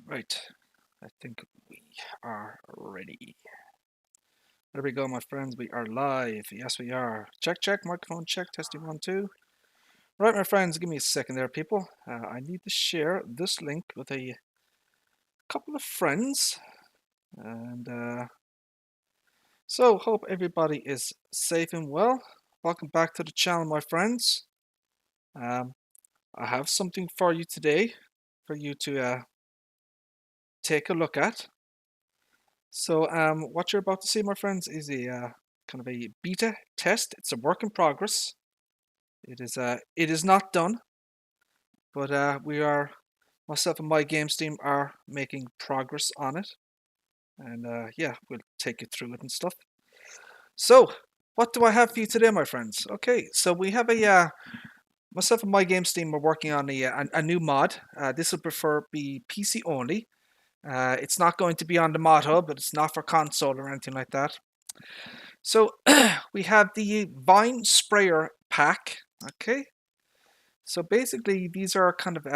Right, I think we are ready. There we go, my friends. We are live. Yes, we are. Check, check. Microphone check. Testing 1, 2. Right, my friends. Give me a second there, people. I need to share this link with a couple of friends. And so, hope everybody is safe and well. Welcome back to the channel, my friends. I have something for you today for you to take a look at. So what you're about to see, my friends, is a kind of a beta test. It's a work in progress. It is not done, but myself and my games team are making progress on it. And yeah, we'll take you through it and stuff. So, what do I have for you today, my friends? Okay, so we have myself and my games team are working on a new mod. This will be PC only. It's not going to be on the mod hub, but it's not for console or anything like that. So we have the Vine Sprayer pack. Okay, so basically these are kind of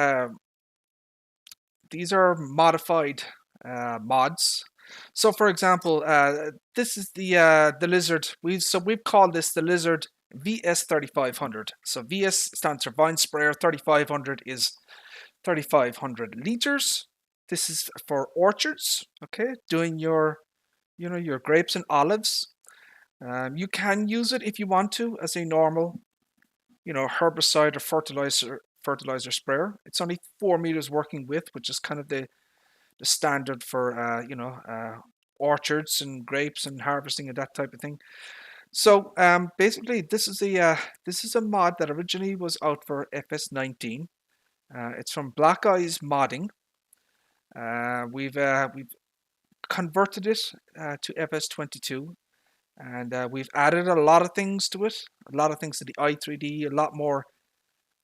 these are modified mods. So for example, this is the Lizard. We've called this the Lizard VS3500. So VS stands for Vine Sprayer. 3500 is 3500 liters. This is for orchards. Okay, doing your your grapes and olives. You can use it if you want to as a normal, herbicide or fertilizer sprayer. It's only 4 meters working width, which is kind of the standard for orchards and grapes and harvesting and that type of thing. So basically, this is a mod that originally was out for FS19. It's from Black Eyes Modding. We've converted it to FS22. And we've added a lot of things to it, a lot of things to the i3D, a lot more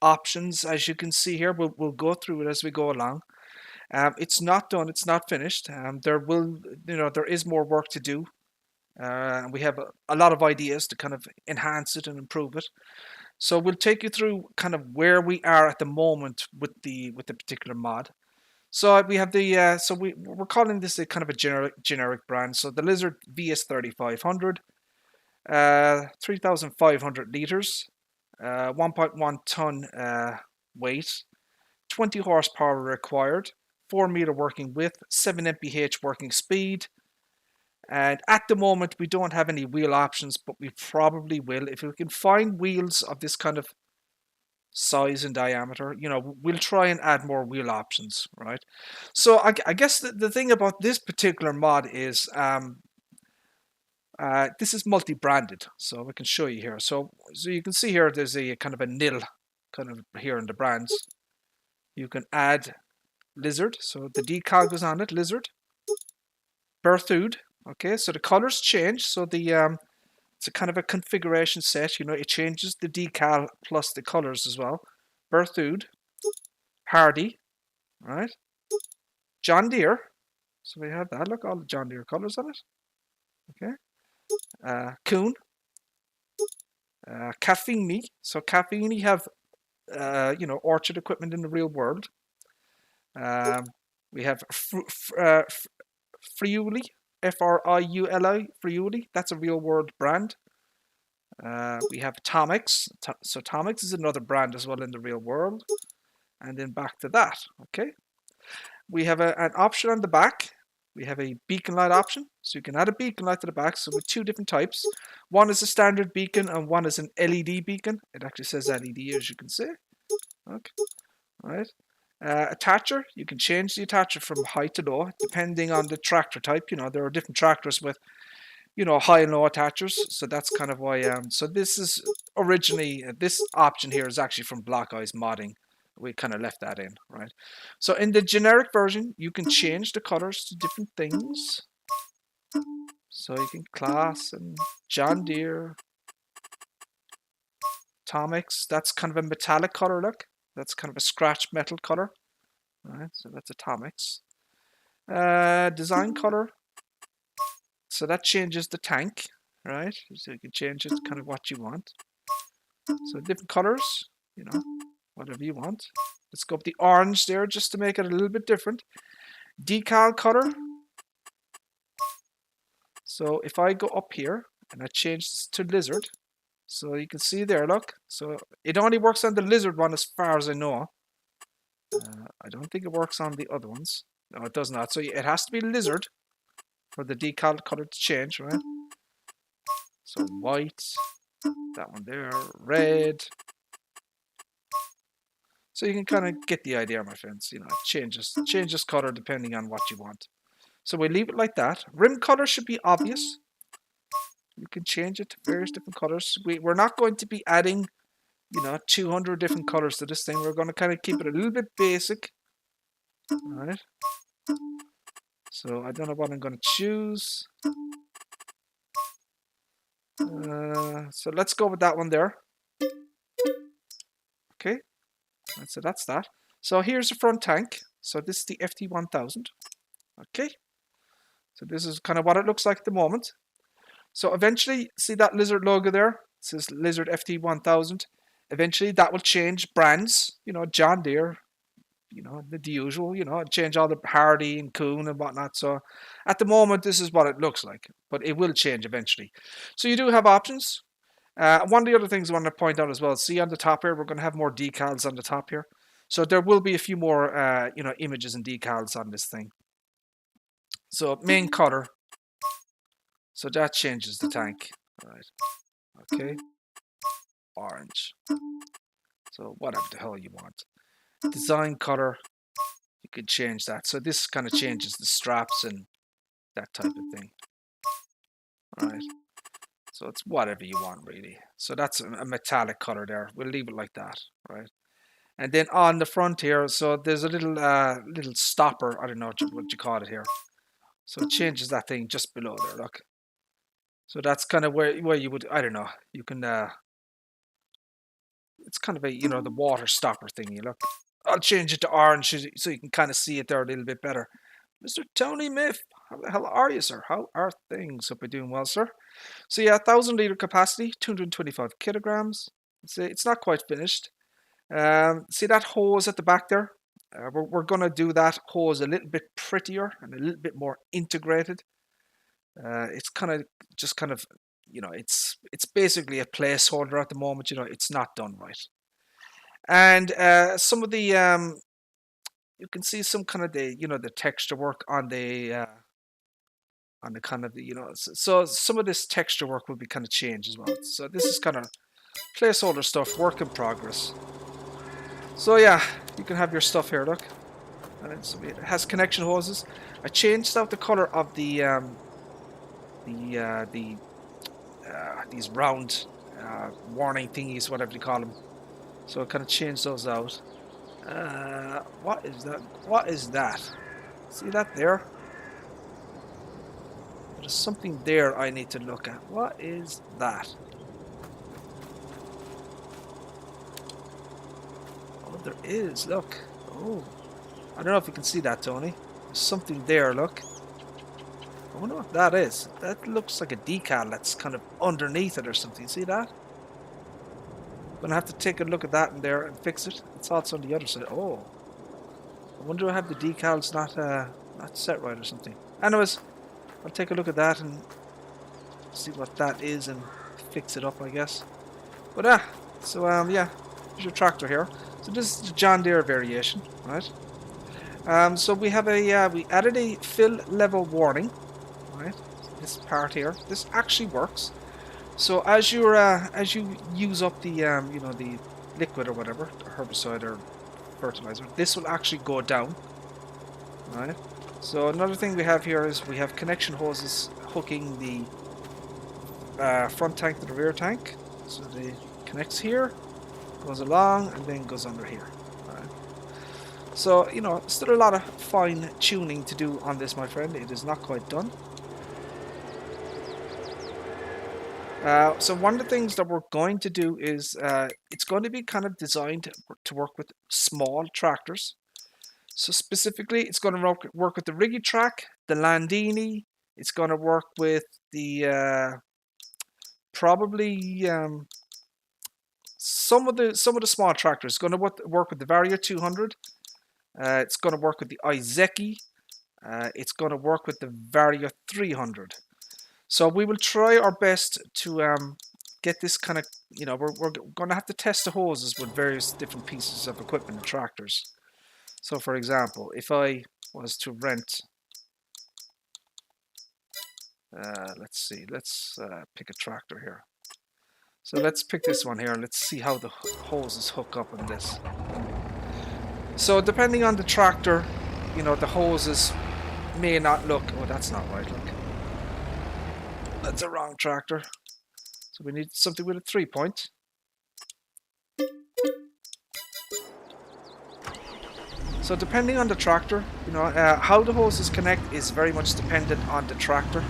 options, as you can see here. We'll go through it as we go along. It's not done, it's not finished. There is more work to do. And we have a lot of ideas to kind of enhance it and improve it. So we'll take you through kind of where we are at the moment with the particular mod. So we have we're calling this a kind of a generic brand. So the Lizard VS3500. 3,500 liters, 1.1 ton weight, 20 horsepower required, 4 meter working width, 7 mph working speed. And at the moment, we don't have any wheel options, but we probably will. If we can find wheels of this kind of size and diameter, we'll try and add more wheel options, right? So I guess the thing about this particular mod is this is multi-branded, so we can show you here. So you can see here there's a kind of a nil kind of here in the brands. You can add Lizard, so the decal goes on it, Lizard. Berthoud, okay, so the colors change, so it's a kind of a configuration set, it changes the decal plus the colors as well. Berthoud, Hardy, right? John Deere, so we have that, look, all the John Deere colors on it, okay. Kuhn, Caffini. So Caffini have orchard equipment in the real world. We have Friuli, Friuli, Friuli. That's a real world brand. We have Tomix. So Tomix is another brand as well in the real world. And then back to that. Okay. We have an option on the back. We have a beacon light option, so you can add a beacon light to the back. So with two different types, one is a standard beacon and one is an LED beacon. It actually says LED, as you can see. Okay, all right. Attacher, you can change the attacher from high to low depending on the tractor type. There are different tractors with high and low attachers, so that's kind of why. So this is originally this option here is actually from Black Eyes Modding. We kind of left that in, right? So in the generic version, you can change the colors to different things. So you can class and John Deere, Tomix. That's kind of a metallic color look. That's kind of a scratch metal color, right? So that's a Tomix. Design color. So that changes the tank, right? So you can change it kind of what you want. So different colors, whatever you want. Let's go with the orange there just to make it a little bit different. Decal color. So if I go up here and I change this to lizard, so you can see there, look. So it only works on the lizard one as far as I know. I don't think it works on the other ones. No, it does not. So it has to be lizard for the decal color to change, right? So white, that one there, red. So you can kind of get the idea, my friends. You know, it changes color depending on what you want. So we leave it like that. Rim color should be obvious. You can change it to various different colors. We're not going to be adding, 200 different colors to this thing. We're going to kind of keep it a little bit basic. All right. So I don't know what I'm going to choose. So let's go with that one there. Okay. So that's that. So here's the front tank. So this is the FT1000. Okay. So this is kind of what it looks like at the moment. So eventually, see that lizard logo there? It says Lizard FT1000. Eventually that will change brands. John Deere, the usual, change all the Hardy and Kuhn and whatnot. So at the moment, this is what it looks like, but it will change eventually. So you do have options. One of the other things I want to point out as well, see on the top here, we're going to have more decals on the top here. So there will be a few more, images and decals on this thing. So main color. So that changes the tank. All right. Okay. Orange. So whatever the hell you want. Design color. You could change that. So this kind of changes the straps and that type of thing. All right. So it's whatever you want, really. So that's a metallic color there. We'll leave it like that, right? And then on the front here, so there's a little stopper. I don't know what you call it here. So it changes that thing just below there, look. So that's kind of where you would, I don't know, you can, it's kind of a, the water stopper thingy, look. I'll change it to orange so you can kind of see it there a little bit better. Mr. Tony Miff, how the hell are you, sir? How are things? Hope you're doing well, sir. So yeah, 1,000-liter capacity, 225 kilograms. It's not quite finished. See that hose at the back there? We're going to do that hose a little bit prettier and a little bit more integrated. It's kind of, it's basically a placeholder at the moment. It's not done right. And some of the you can see some kind of the texture work on the kind of the so some of this texture work will be kind of changed as well. So this is kind of placeholder stuff, work in progress. So yeah, you can have your stuff here. Look, so it has connection hoses. I changed out the color of the these round warning thingies, whatever you call them. So I kind of changed those out. What is that? What is that? See that there? There's something there I need to look at. What is that? Oh, there is. Look. Oh. I don't know if you can see that, Tony. There's something there, look. I wonder what that is. That looks like a decal that's kind of underneath it or something. See that? I'm gonna have to take a look at that in there and fix it. It's also on the other side. Oh. I wonder if I have the decals not set right or something. Anyways, I'll take a look at that and see what that is and fix it up, I guess. But so yeah, here's your tractor here. So this is the John Deere variation, right? So we have we added a fill level warning, right? This part here. This actually works. So as you use up the the liquid or whatever, herbicide or fertilizer, this will actually go down, right? So another thing we have here is we have connection hoses hooking the front tank to the rear tank. So it connects here, goes along, and then goes under here. Right. So still a lot of fine tuning to do on this, my friend. It is not quite done. So one of the things that we're going to do is it's going to be kind of designed to work with small tractors. So specifically, it's going to work with the Riggy Track, the Landini. It's going to work with the probably some of the small tractors. It's going to work with the Vario 200. It's going to work with the Izeki. It's going to work with the Vario 300. So we will try our best to get this kind of, you know, we're going to have to test the hoses with various different pieces of equipment and tractors. So for example, if I was to rent, let's see, let's pick a tractor here. So let's pick this one here and let's see how the hoses hook up on this. So depending on the tractor, you know, the hoses may not look, oh, that's not right, look. That's a wrong tractor. So we need something with a 3-point. So depending on the tractor, you know, how the hoses connect is very much dependent on the tractor.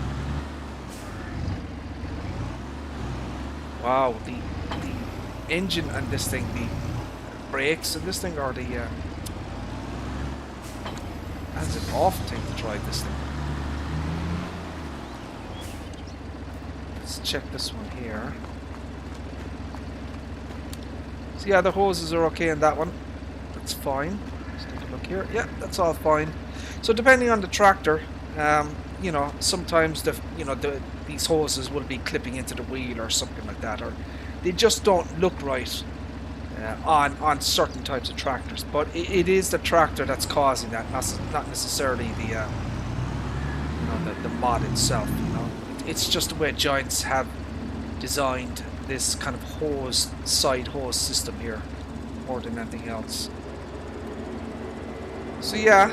Wow, the engine and this thing, the brakes and this thing are the that's an awful thing to drive this thing. Let's check this one here. So yeah, the hoses are okay in that one. That's fine. Let's take a look here. Yeah, that's all fine. So depending on the tractor, you know, sometimes these hoses will be clipping into the wheel or something like that, or they just don't look right on certain types of tractors. But it is the tractor that's causing that, not necessarily the the mod itself. You know, it's just the way Giants have designed this kind of side hose system here, more than anything else. So yeah,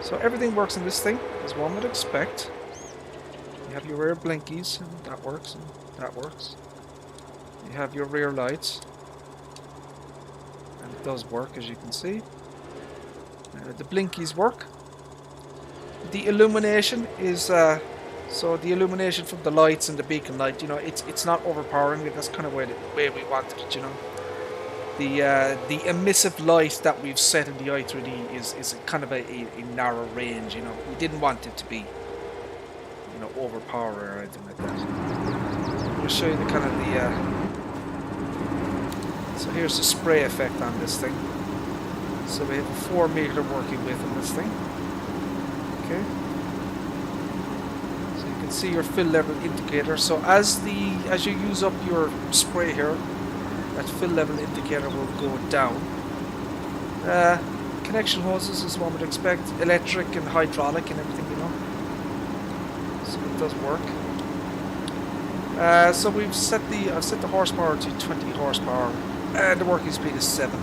so everything works in this thing as one would expect. You have your rear blinkies, and that works, and that works. You have your rear lights, and it does work, as you can see. The blinkies work. The illumination is so the illumination from the lights and the beacon light, you know, it's not overpowering. That's kind of the way we wanted it, you know. The emissive light that we've set in the i3D is kind of a narrow range, you know. We didn't want it to be, you know, overpowering or anything like that. I'll show you the kind of so here's the spray effect on this thing. So we have a 4 meter working width on this thing. Okay. So you can see your fill level indicator. So as you use up your spray here, that fill level indicator will go down. Connection hoses, as one would expect, electric and hydraulic and everything, you know. So it does work. So I've set the horsepower to 20 horsepower, and the working speed is 7.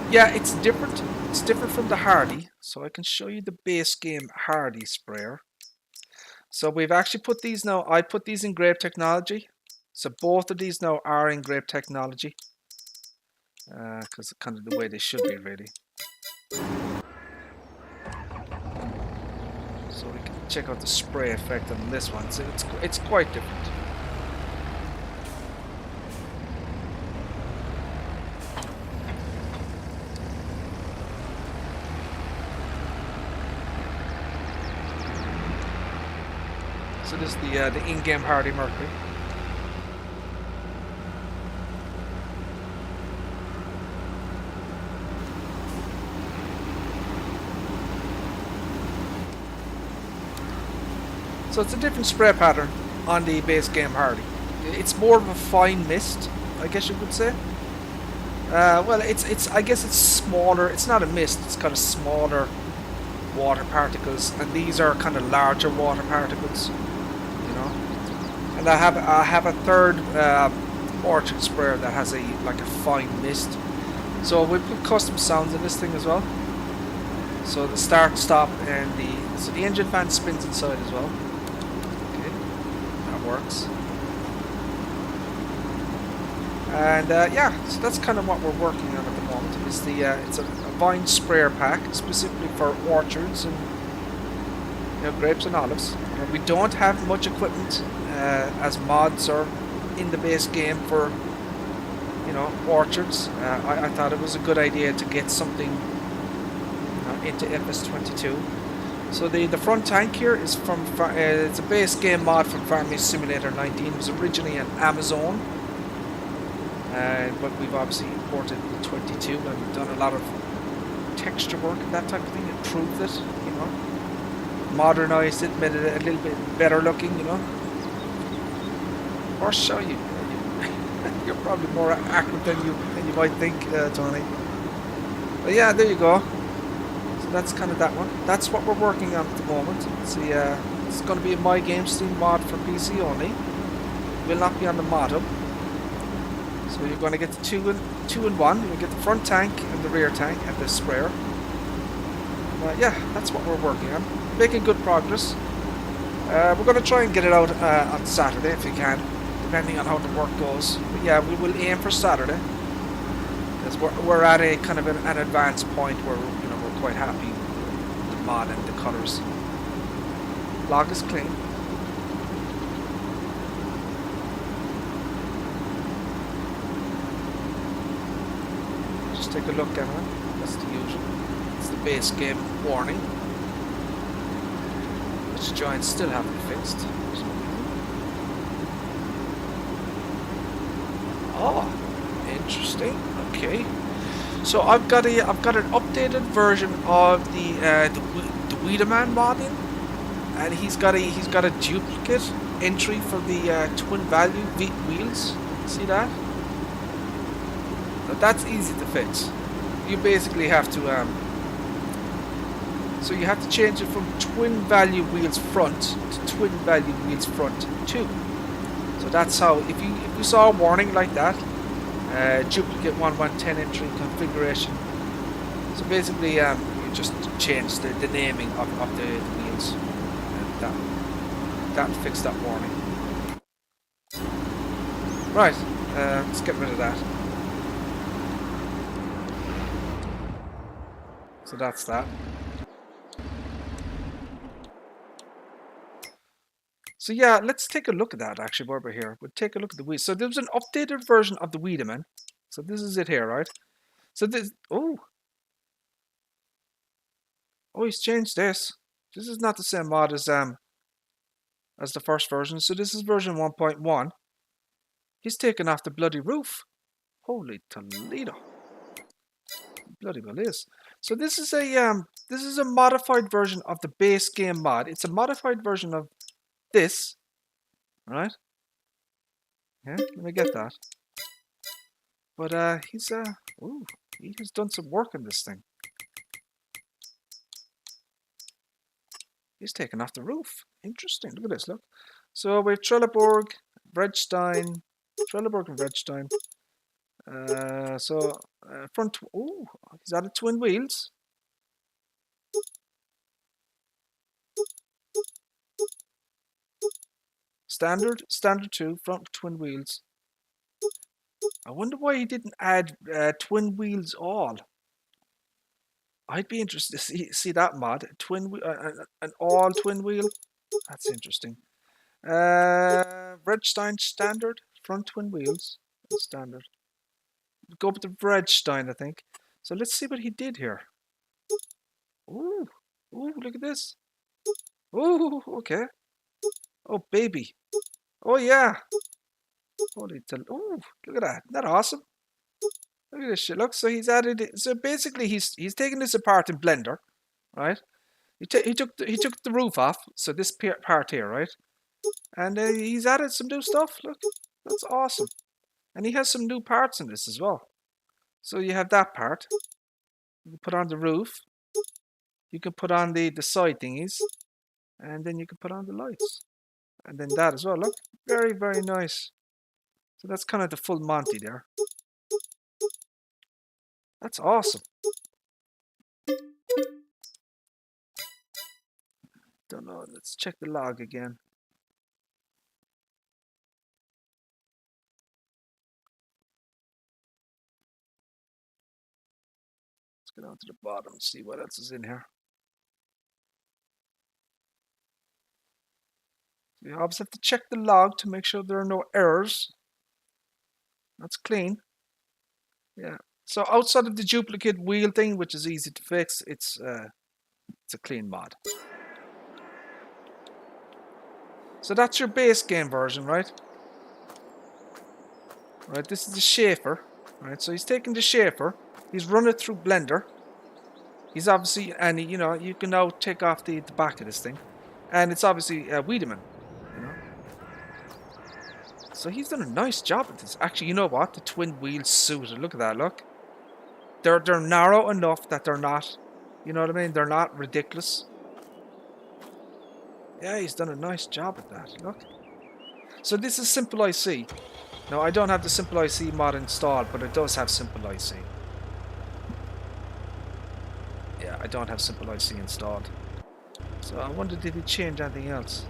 Yeah, it's different. It's different from the Hardy. So I can show you the base game Hardy sprayer. So we've actually put these now. I put these in grape technology. So both of these now are in grape technology, because kind of the way they should be, really. So we can check out the spray effect on this one. So it's quite different. So this is the in-game Hardy Mercury. So it's a different spray pattern on the base game Hardy. It's more of a fine mist, I guess you could say. Well, I guess it's smaller. It's not a mist. It's kind of smaller water particles, and these are kind of larger water particles. You know. And I have a third orchard sprayer that has like a fine mist. So we put custom sounds in this thing as well. So the start, stop, and the engine fan spins inside as well. Works. And yeah, so that's kind of what we're working on at the moment. Is it's a vine sprayer pack specifically for orchards and, you know, grapes and olives. We don't have much equipment as mods or in the base game for, you know, orchards. I thought it was a good idea to get something into FS22. So the front tank here is from it's a base game mod from Farming Simulator 19. It was originally on Amazon, but we've obviously imported the 22 and done a lot of texture work and that type of thing. Improved it, you know, modernized it, made it a little bit better looking, you know. Or show you. You're probably more accurate than you might think, Tony. But yeah, there you go. So that's kind of that one. That's what we're working on at the moment. See, it's going to be a My Game Steam mod for PC only. It will not be on the mod hub. So you're going to get the two in one. You'll get the front tank and the rear tank and the sprayer. Yeah, that's what we're working on. Making good progress. We're going to try and get it out on Saturday if we can, depending on how the work goes. But yeah, we will aim for Saturday, because we're at a kind of an advanced point where we're quite happy with the mod and the colors. Log is clean. Just take a look at it. That's the usual. It's the base game warning, which joints still haven't fixed. Oh, interesting. Okay, so I've got an updated version of the Wiedemann modding, and he's got a duplicate entry for the twin value wheels. See that? But that's easy to fix. You basically have to so you have to change it from twin value wheels front to twin value wheels front 2. So that's how, if you saw a warning like that, duplicate 1110 entry configuration. So basically you just change the naming of the wheels, and that'll fix that warning. Right, let's get rid of that. So that's that. So yeah, let's take a look at that actually while we're here. We'll take a look at the wheels. So there was an updated version of the Wiedemann. So this is it here, right? So this, oh, he's changed this. This is not the same mod as the first version. So this is version 1.1. He's taken off the bloody roof. Holy Toledo. Bloody well is. So this is a modified version of the base game mod. It's a modified version of this, right? Yeah, let me get that. But he has done some work on this thing. He's taken off the roof. Interesting. Look at this, look. So we have Trelleborg, Vredstein, and Vredstein. Front. Oh, he's added twin wheels. Standard 2, front twin wheels. I wonder why he didn't add twin wheels all. I'd be interested to see that mod. An all twin wheel. That's interesting. Vredstein standard, front twin wheels. Standard. Go with the Vredstein, I think. So let's see what he did here. Ooh, look at this. Ooh, okay. Oh, baby. Oh, yeah. Holy, ooh, look at that. Isn't that awesome? Look at this shit. Look, so he's added it. So basically, he's taken this apart in Blender, right? He took the roof off. So this part here, right? And he's added some new stuff. Look, that's awesome. And he has some new parts in this as well. So you have that part. You can put on the roof. You can put on the side thingies. And then you can put on the lights. And then that as well. Look, very, very nice. So that's kind of the full Monty there. That's awesome. Don't know. Let's check the log again. Let's go down to the bottom and see what else is in here. So you obviously have to check the log to make sure there are no errors. That's clean. Yeah. So outside of the duplicate wheel thing, which is easy to fix, it's a clean mod. So that's your base game version, right? Right, this is the shaper. Right, so he's taking the shaper. He's run it through Blender. He's obviously, and you know, you can now take off the back of this thing. And it's obviously Wiedemann, you know. So he's done a nice job at this. Actually, you know what? The twin wheels suited. Look at that, look. They're narrow enough that they're not, you know what I mean? They're not ridiculous. Yeah, he's done a nice job at that, look. So this is Simple IC. Now, I don't have the Simple IC mod installed, but it does have Simple IC. Yeah, I don't have Simple IC installed. So I wonder, did he change anything else?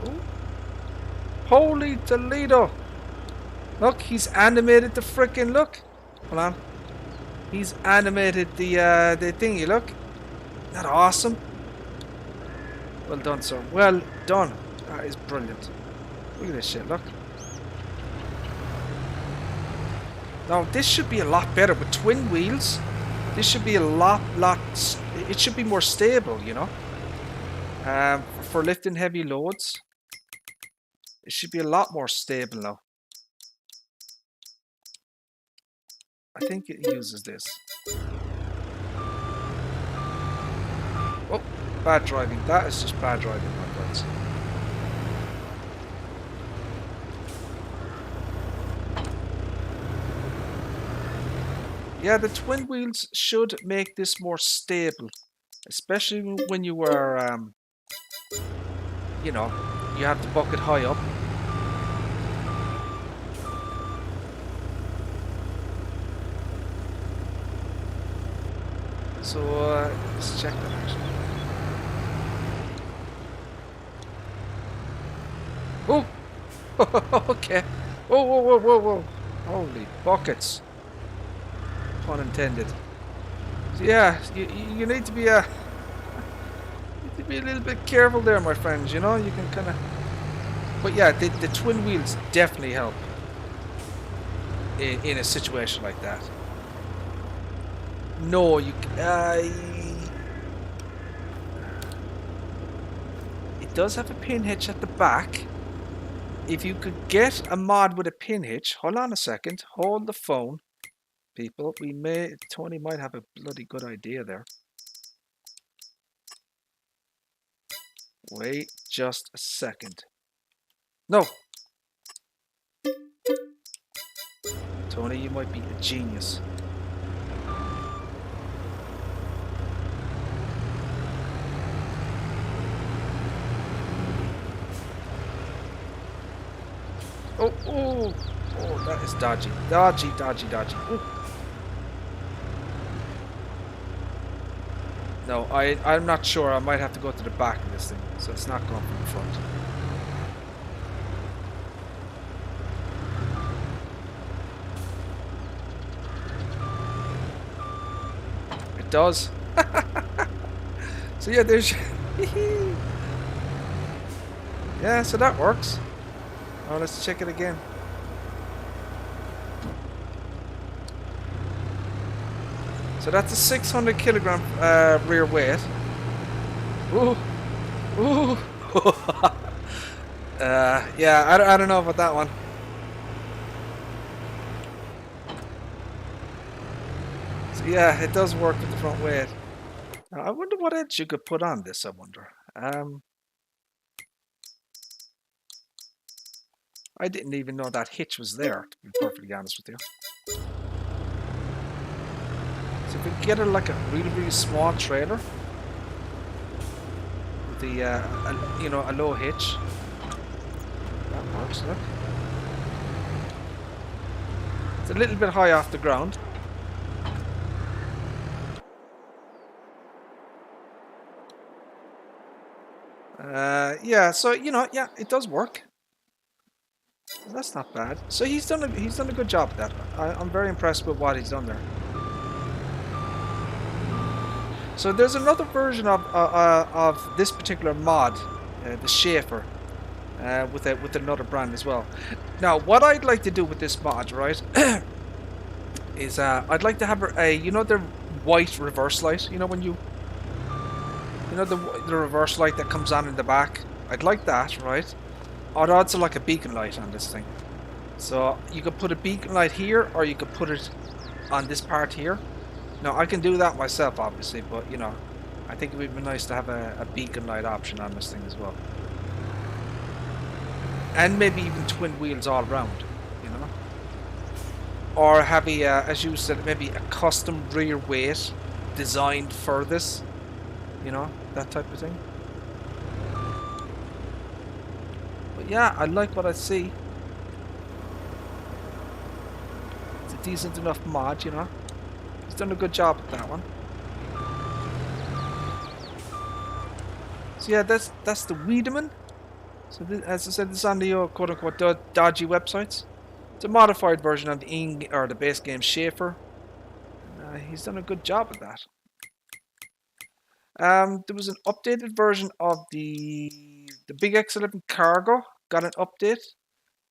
Ooh. Holy Toledo! Look, he's animated the frickin' look. Hold on. He's animated the thingy, look. Isn't that awesome? Well done, sir. Well done. That is brilliant. Look at this shit, look. Now, this should be a lot better with twin wheels. This should be a lot, it should be more stable, you know. For lifting heavy loads. It should be a lot more stable now. I think it uses this. Oh, bad driving. That is just bad driving, my friends. Yeah, the twin wheels should make this more stable. Especially when you were, you know, you have the bucket high up. So, let's check that actually. Oh! Okay. Whoa, whoa, whoa, whoa, whoa. Holy buckets. Pun intended. So yeah, you need to be a little bit careful there, my friends, you know? You can kind of... But yeah, the twin wheels definitely help in a situation like that. No, you... it does have a pin hitch at the back. If you could get a mod with a pin hitch... Hold on a second. Hold the phone, people. Tony might have a bloody good idea there. Wait just a second. No! Tony, you might be a genius. Oh, oh, oh, that is dodgy. Dodgy, dodgy, dodgy. Ooh. No, I'm not sure. I might have to go to the back of this thing, so it's not going from the front. It does. So yeah, there's... Yeah, so that works. Oh, let's check it again. So that's a 600 kilogram rear weight. Ooh, ooh. Yeah, I don't know about that one. So yeah, it does work with the front weight. I wonder what edge you could put on this. I wonder. I didn't even know that hitch was there, to be perfectly honest with you. So if we get it like a really, really small trailer with the, you know, a low hitch, that works. Look, it's a little bit high off the ground. Yeah. So you know, yeah, it does work. That's not bad. So he's done a good job at that. I'm very impressed with what he's done there. So there's another version of this particular mod, the Schaefer, with another brand as well. Now, what I'd like to do with this mod, right, is I'd like to have a, you know, the white reverse light. You know when you know the reverse light that comes on in the back. I'd like that, right? I'd also like a beacon light on this thing. So you could put a beacon light here, or you could put it on this part here. Now I can do that myself, obviously, but you know, I think it would be nice to have a beacon light option on this thing as well. And maybe even twin wheels all around, you know. Or have a, as you said, maybe a custom rear weight designed for this, you know, that type of thing. But yeah, I like what I see. It's a decent enough mod, you know. He's done a good job with that one. So yeah, that's the Wiedemann. So this, as I said, this is on the quote-unquote dodgy websites. It's a modified version of the base game Schaefer. He's done a good job of that. There was an updated version of the Big X11 Cargo. Got an update.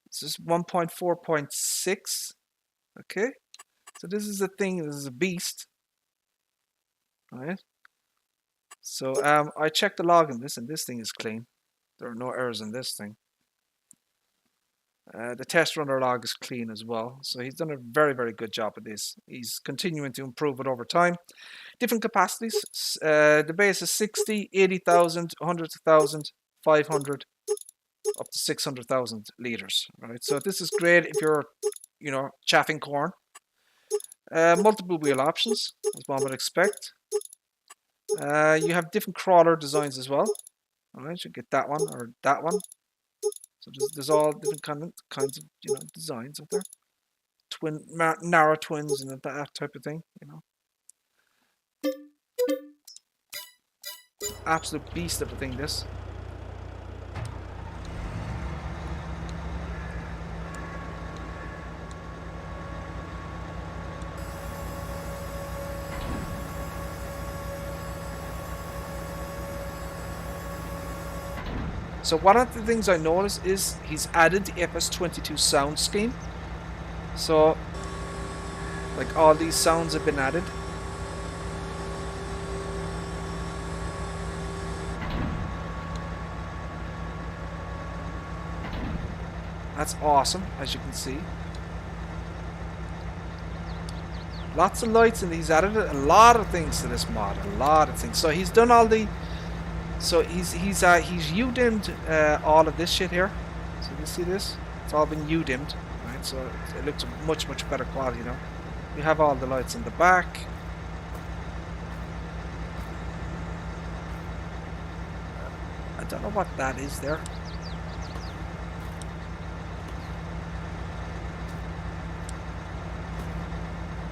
This is 1.4.6. Okay, so this is a thing. This is a beast. All right. So I checked the log in this, and this thing is clean. There are no errors in this thing. The test runner log is clean as well. So he's done a very, very good job of this. He's continuing to improve it over time. Different capacities. The base is 60, 80,000, 100,000, 500, up to 600,000 liters. Right. So this is great if you're, you know, chaffing corn. Multiple wheel options, as one would expect. You have different crawler designs as well. All right, you get that one or that one. So there's all different kinds of, you know, designs out there. Narrow twins and that type of thing, you know. Absolute beast of a thing, this. So one of the things I noticed is he's added the FS22 sound scheme. So, like, all these sounds have been added. That's awesome, as you can see. Lots of lights, and he's added a lot of things to this mod. A lot of things. So he's done all the... So he's U-dimmed all of this shit here. So you see this? It's all been U-dimmed, right? So it looks much better quality, you know. You have all the lights in the back. I don't know what that is there.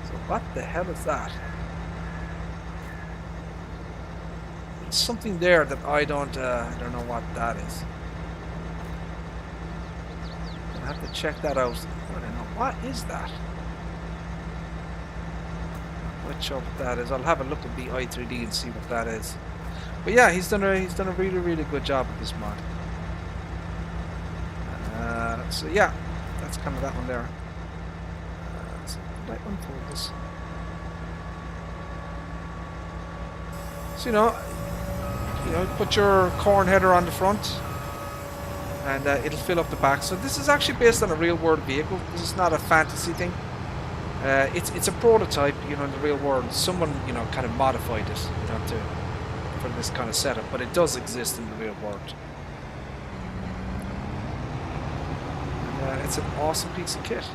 So what the hell is that? Something there that I don't know what that is. I'll have to check that out. I don't know what is that. I'm not sure what that is. I'll have a look at the i3D and see what that is. But yeah, he's done a really good job with this mod. So yeah, that's kind of that one there. So did I unfold this? So you know, put your corn header on the front, and it'll fill up the back. So this is actually based on a real-world vehicle. This is not a fantasy thing. It's a prototype, you know, in the real world. Someone, you know, kind of modified it, you know, for this kind of setup, but it does exist in the real world. And, it's an awesome piece of kit.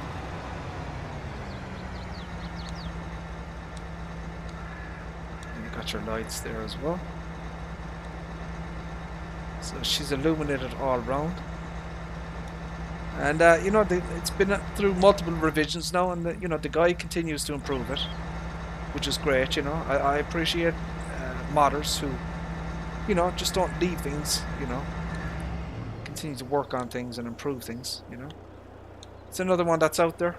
And you got your lights there as well. So she's illuminated all around. And, you know, it's been through multiple revisions now, and, you know, the guy continues to improve it, which is great, you know. I appreciate modders who, you know, just don't leave things, you know. Continue to work on things and improve things, you know. It's another one that's out there.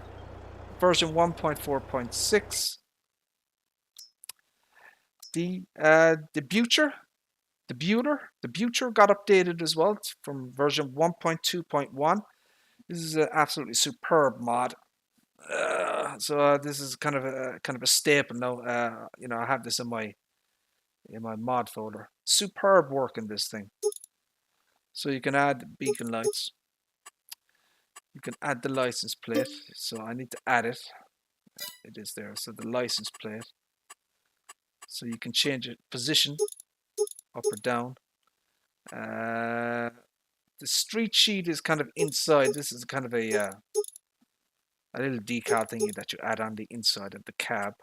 Version 1.4.6. The Butcher got updated as well. It's from version 1.2.1. This is an absolutely superb mod. So this is kind of a staple now. You know, I have this in my mod folder. Superb work in this thing. So you can add beacon lights. You can add the license plate. So I need to add it. It is there. So the license plate. So you can change it position up or down. The street sheet is kind of inside. This is kind of a little decal thingy that you add on the inside of the cab.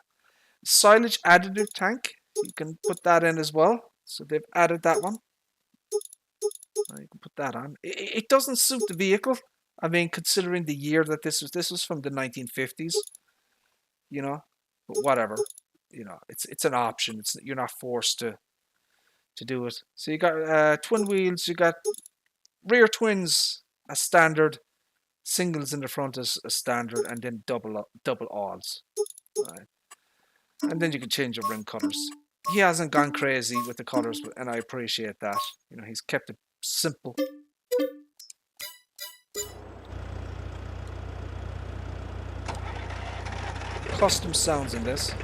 Silage additive tank. You can put that in as well. So they've added that one. You can put that on. It doesn't suit the vehicle. I mean, considering the year that this was from the 1950s. You know, but whatever. You know, it's an option. You're not forced to do it. So you got twin wheels. You got rear twins as standard, singles in the front as a standard, and then double alls. Right. And then you can change your rim colors. He hasn't gone crazy with the colors, and I appreciate that. You know, he's kept it simple. Custom sounds in this.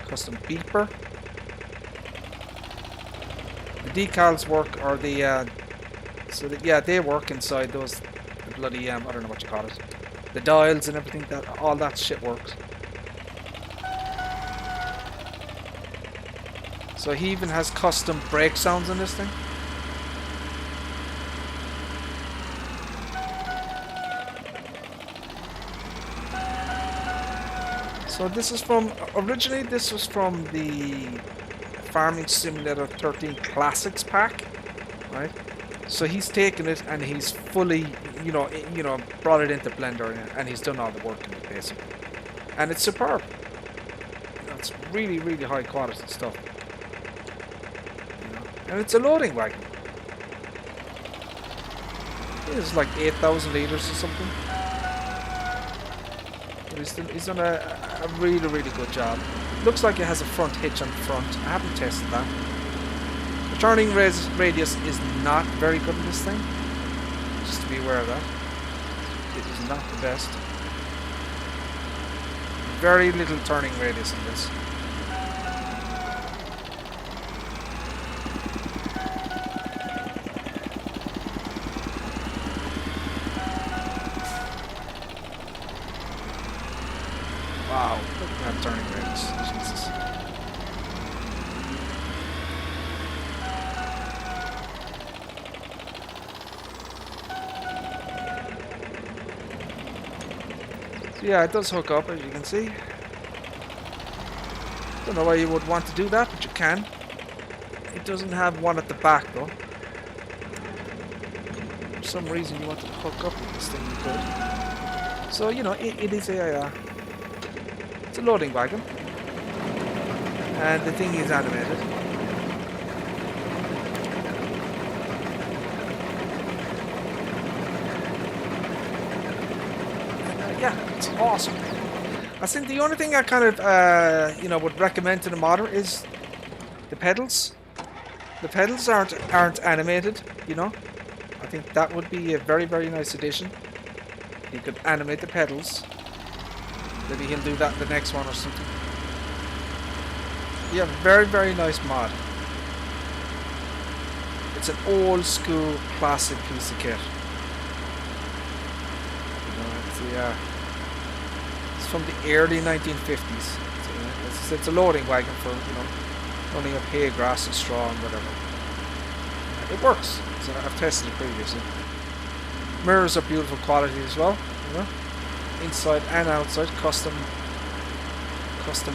Custom beeper. The decals work, or the yeah, they work inside those. The bloody I don't know what you call it. The dials and everything. All that shit works. So he even has custom brake sounds in this thing. So this is from, originally this was from the Farming Simulator 13 Classics pack, right? So he's taken it and he's fully, you know, brought it into Blender, and he's done all the work in it basically. And it's superb. You know, it's really, really high quality stuff. You know? And it's a loading wagon. It's like 8,000 liters or something. But he's done a really, really good job. Looks like it has a front hitch on the front. I haven't tested that. The turning radius is not very good in this thing. Just to be aware of that. It is not the best. Very little turning radius in this. Wow, look at that turning radius. Jesus. So yeah, it does hook up, as you can see. Don't know why you would want to do that, but you can. It doesn't have one at the back though. For some reason you want to hook up with this thing, you could. So, you know, it is it's a loading wagon. And the thing is animated. And, yeah, it's awesome. I think the only thing I kind of, you know, would recommend to the modder is the pedals. The pedals aren't animated, you know. I think that would be a very, very nice addition. You could animate the pedals. Maybe he'll do that in the next one or something. Yeah, very, very nice mod. It's an old school classic piece of kit. You know, it's from the early 1950s. It's a loading wagon for, you know, running up hay, grass and straw and whatever. It works. So I've tested it previously. Mirrors are beautiful quality as well, you know. Inside and outside, custom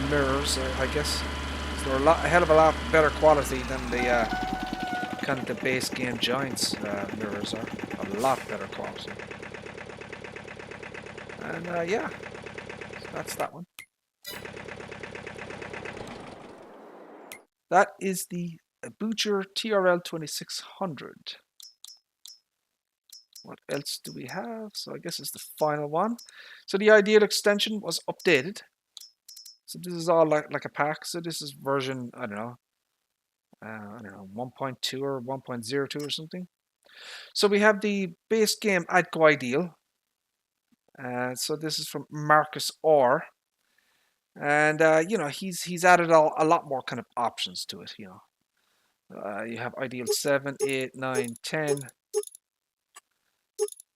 mirrors, I guess. So they're a hell of a lot better quality than the kind of the base game Giants mirrors are. A lot better quality. And yeah, so that's that one. That is the Butcher TRL 2600. What else do we have? So I guess it's the final one. So the ideal extension was updated. So this is all like a pack. So this is version, I don't know, I don't know, 1.2 or 1.02 or something. So we have the base game Adco Ideal. So this is from Marcus Orr. And you know, he's added a lot more kind of options to it. You know, you have Ideal 7, 8, 9, 10.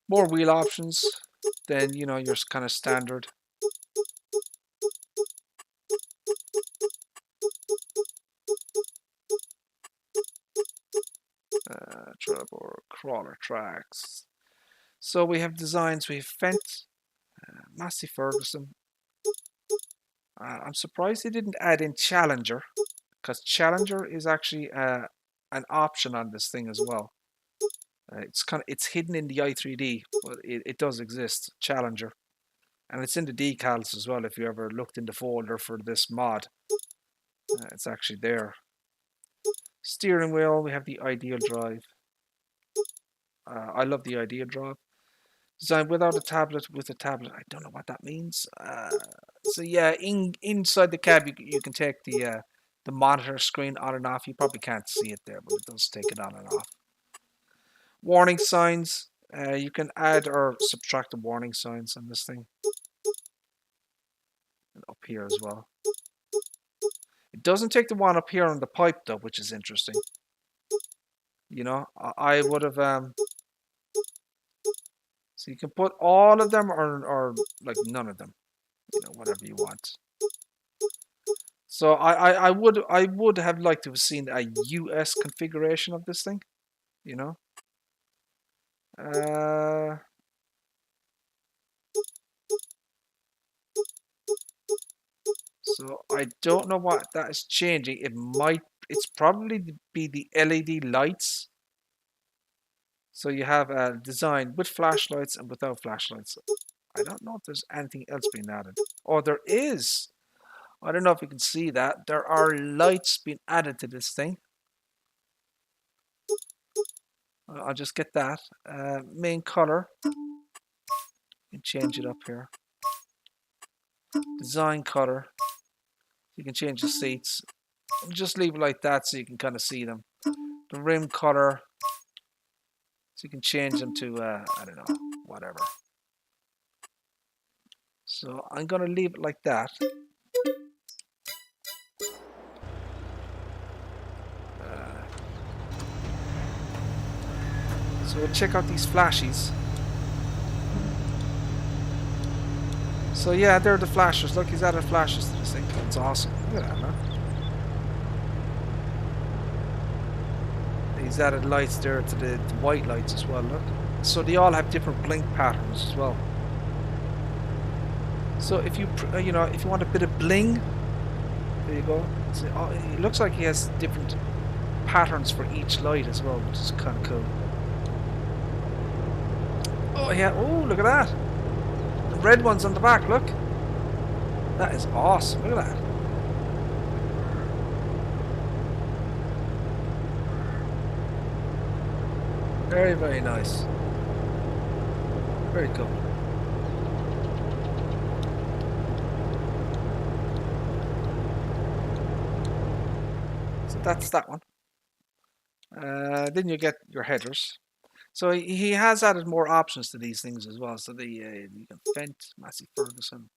More wheel options than, you know, your kind of standard. Trelleborg, crawler tracks. So we have designs. We have Fent, Massey Ferguson. I'm surprised they didn't add in Challenger, because Challenger is actually an option on this thing as well. It's hidden in the i3D, but it does exist. Challenger, and it's in the decals as well. If you ever looked in the folder for this mod, it's actually there. Steering wheel. We have the Ideal Drive. I love the Ideal Drive. Designed without a tablet, with a tablet. I don't know what that means. So yeah, inside the cab, you can take the monitor screen on and off. You probably can't see it there, but it does take it on and off. Warning signs. You can add or subtract the warning signs on this thing. And up here as well. It doesn't take the one up here on the pipe though, which is interesting. You know, I would have. So you can put all of them or like none of them. You know, whatever you want. So I would have liked to have seen a US configuration of this thing, you know. So I don't know what that is changing. It's probably be the LED lights. So you have a design with flashlights and without flashlights. I don't know if there's anything else being added. Oh, there is. I don't know if you can see that. There are lights being added to this thing. I'll just get that. Main color. You can change it up here. Design color. You can change the seats. Just leave it like that so you can kind of see them. The rim color. So you can change them to, I don't know, whatever. So I'm going to leave it like that. So we'll check out these flashes. So yeah, they're the flashers. Look, he's added flashes to this thing. That's awesome. Look at that, man. He's added lights there to the white lights as well, look. So they all have different blink patterns as well. So if you, you know, if you want a bit of bling, there you go. So, it looks like he has different patterns for each light as well, which is kind of cool. Oh yeah, oh look at that. The red ones on the back, look. That is awesome, look at that. Very, very nice. Very cool. So that's that one. Then you get your headers. So he has added more options to these things as well. So you can Fent, Massey Ferguson.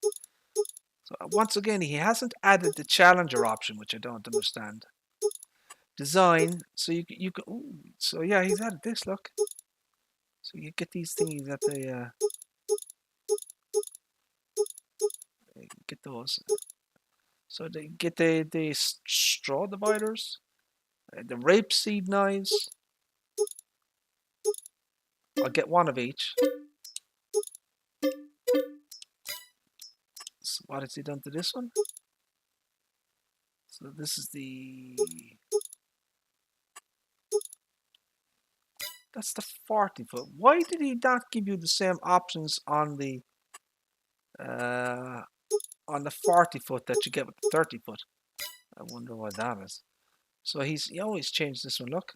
So once again, he hasn't added the Challenger option, which I don't understand. Design. So you can. Ooh, so yeah, he's added this. Look. So you get these things that they get those. So they get the straw dividers, the rapeseed knives. I'll get one of each. So what has he done to this one? So this is the... That's the 40 foot. Why did he not give you the same options on the 40 foot that you get with the 30 foot? I wonder why that is. So he always changed this one. Look.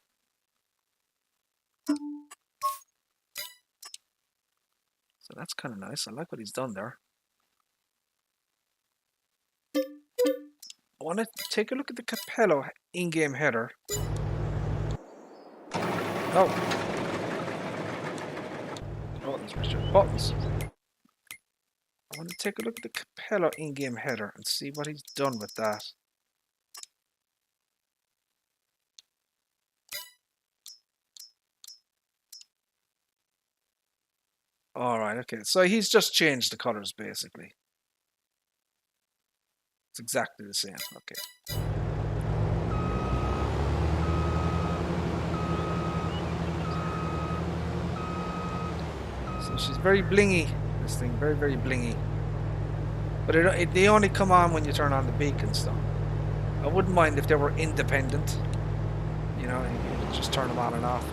So that's kind of nice. I like what he's done there. I want to take a look at the Capello in-game header. Oh. Buttons, Richard. Buttons. I want to take a look at the Capello in-game header and see what he's done with that. Alright, okay. So he's just changed the colors, basically. It's exactly the same. Okay. So she's very blingy, this thing. Very, very blingy. But they only come on when you turn on the beacons, though. I wouldn't mind if they were independent. You know, you could just turn them on and off.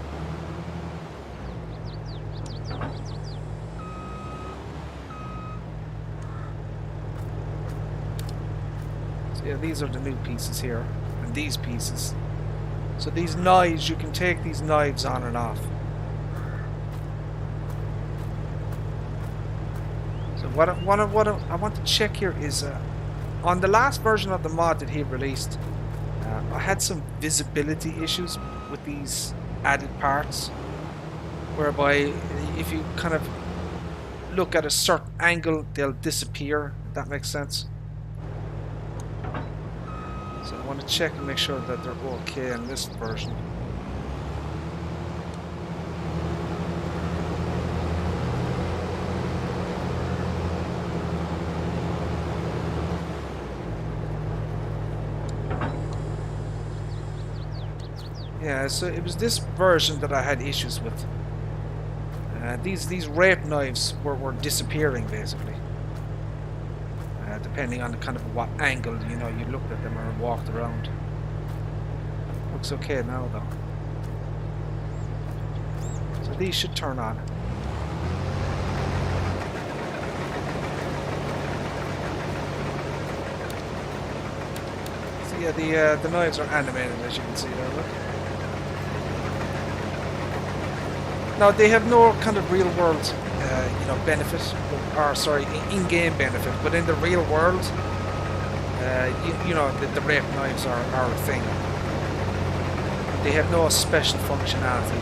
So yeah, these are the new pieces here. And these pieces. So these knives, you can take these knives on and off. So what I want to check here is on the last version of the mod that he released, I had some visibility issues with these added parts, whereby if you kind of look at a certain angle, they'll disappear. If that makes sense. So I want to check and make sure that they're okay in this version. Yeah, so it was this version that I had issues with. These rape knives were disappearing, basically. Depending on the kind of what angle, you know, you looked at them or walked around. Looks okay now, though. So these should turn on. So yeah, the knives are animated, as you can see there, look. Now they have no kind of real world, you know, benefit, or sorry, in-game benefit. But in the real world, you know, the rape knives are a thing. They have no special functionality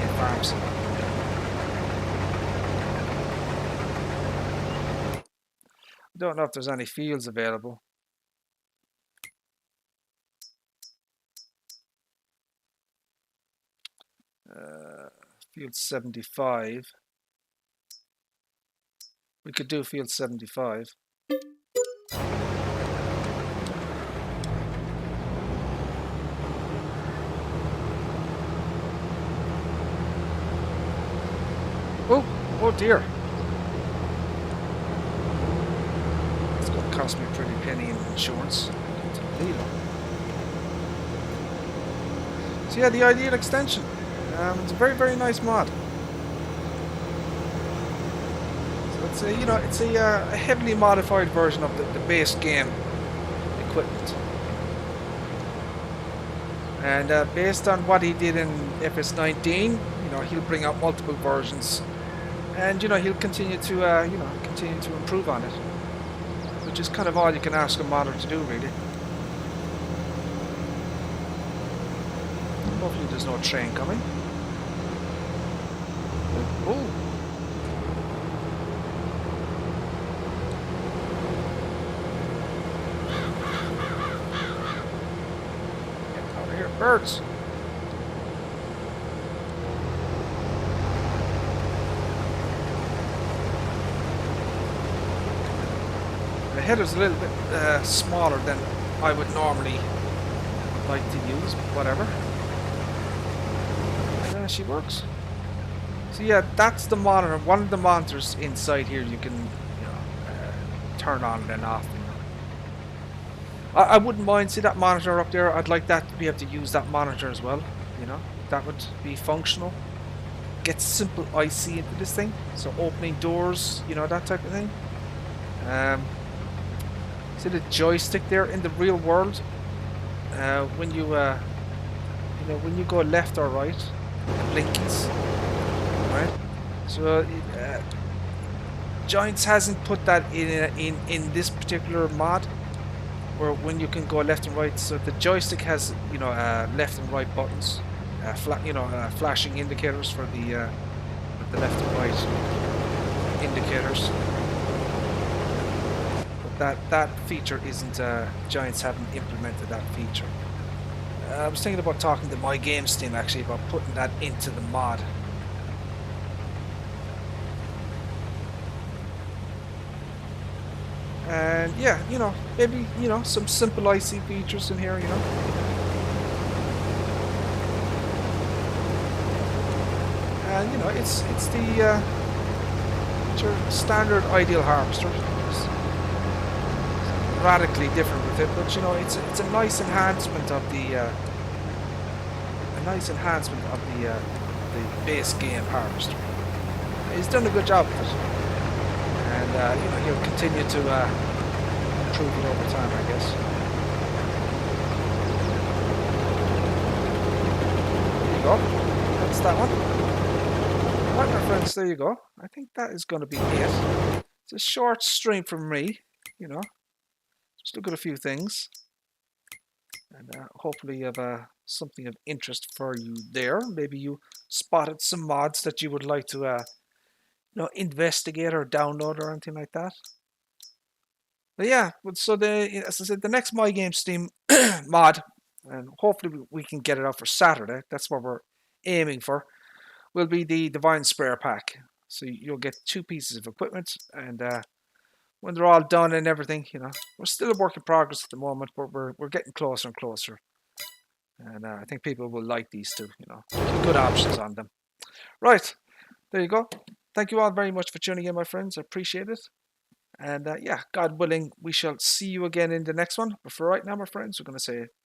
in farms. I don't know if there's any fields available. Field 75. We could do field 75. Oh dear. It's going to cost me a pretty penny in insurance. So yeah, the ideal extension. It's a very, very nice mod. So it's a, you know, it's a heavily modified version of the base game equipment. And based on what he did in FS19, you know, he'll bring out multiple versions, and you know, he'll continue to, you know, continue to improve on it, which is kind of all you can ask a modder to do, really. Hopefully, there's no train coming. Oh. Get out of here, birds. The header's a little bit smaller than I would normally like to use, but whatever. She works. So yeah, that's the monitor. One of the monitors inside here you can, you know, turn on and then off. You know. I wouldn't mind, see that monitor up there. I'd like that to be able to use that monitor as well. You know, that would be functional. Get simple IC into this thing, so opening doors, you know, that type of thing. See the joystick there in the real world. When you, you know, when you go left or right, the blinkies. Right, so Giants hasn't put that in this particular mod. where when you can go left and right. So the joystick has, you know, left and right buttons, flashing indicators for the left and right indicators. But that feature isn't. Giants haven't implemented that feature. I was thinking about talking to my games team actually about putting that into the mod. And yeah, you know, maybe, you know, some simple IC features in here, you know. And you know, it's your standard ideal harvester. It's radically different with it, but you know, it's a nice enhancement of the the base game harvester. He's done a good job with it, and you know, he'll continue to improve it over time, I guess. There you go. That's that one. Right, my friends, there you go. I think that is going to be it. It's a short stream from me, you know. Just look at a few things. And hopefully you have something of interest for you there. Maybe you spotted some mods that you would like to you know, investigate or download or anything like that. But yeah, so as I said, the next My Game Steam mod, and hopefully we can get it out for Saturday. That's what we're aiming for. Will be the Divine Sprayer pack. So you'll get 2 pieces of equipment, and when they're all done and everything, you know, we're still a work in progress at the moment, but we're getting closer and closer. And I think people will like these two, you know, good options on them. Right, there you go. Thank you all very much for tuning in, my friends. I appreciate it. And yeah, God willing, we shall see you again in the next one. But for right now, my friends, we're going to say